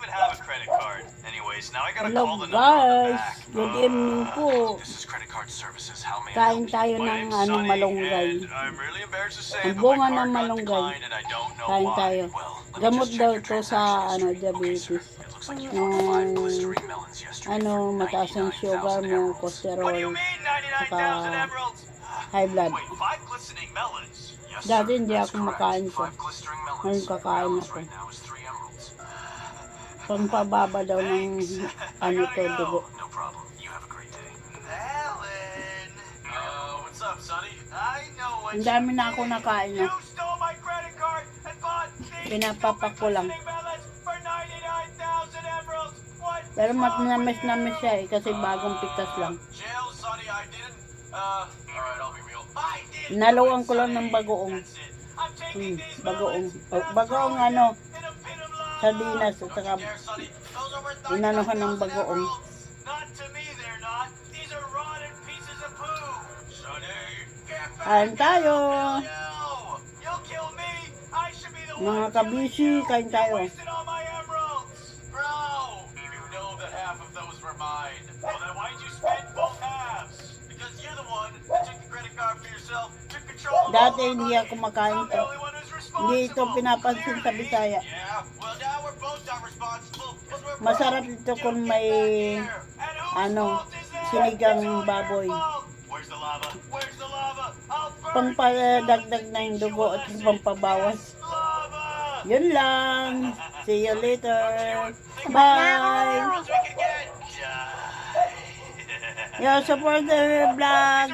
even have a credit card. Anyways, now I gotta Hello call the number on the guys, back. good evening po. This is credit card services. How may I Kain help you? tayo My ng name's ano, Sonny, malunggay. and I'm really embarrassed to say Ang that my bunga card ng got malunggay. declined and I don't know Kain why. tayo. Well, let me Gamot just daw check your to sa transaction ano, history. Okay, sir. diabetes. It looks like you bought 5 blistering melons yesterday Ano, for mataas ang sugar 99,000 mo, emeralds. cholesterol, What do you mean 99,000 saka emeralds? high blood. Wait, 5 glistening melons? Yes, Dati sir. hindi That's ako correct. makain ko. 5 glistering melons. Ngayon kakain Balance ako. right now is 3 emeralds. Pangpababa daw ng ano to, dugo. No problem. You have a great day. Alan! What's up, Sonny? I know what Ang dami na ako nakain you na. stole my credit card and bought these Pinapapak ko lang. glistening melons for 99,000 emeralds. What? Pero namis siya eh, kasi bagong pitas lang. Jail, Sonny, I didn't. Alright, I'll be real. I did. Naluwang ko lang ng bagoong. That's it. I'm taking these Bagoong. melons, Oh, and I'm bagoong throwing ano, them in a pit of lava. sardinas at saka Don't you dare, Sonny. Those are worth inanuhan ng 99,000 bagoong. emeralds. Not to me, they're not. These are rotten pieces of poo. Sonny, get back. Kain tayo. You'll kill me. I should be the Mga one kabisi, killing you. kain tayo. You wasted all my emeralds. Bro, you know that half of those were mine. Well, then why'd you spend both halves? Because you're the one that took the credit card for yourself, took control of Dati all the hindi money. ako makain I'm the to. only one who's Hindi ito responsible. pinapansin sa Clearly. Bisaya. Yeah, well now we're both not responsible. 'Cause we're Masarap broke. ito kung Dude, may get back here. And whose ano, fault is that? sinigang It's all baboy. your fault. Where's the lava? Where's the lava? I'll burn Pampadagdag na yung dugo at pampabawas. lava. Yun lang. See you later. Bye. Let's make it again. Yo, support the vlog.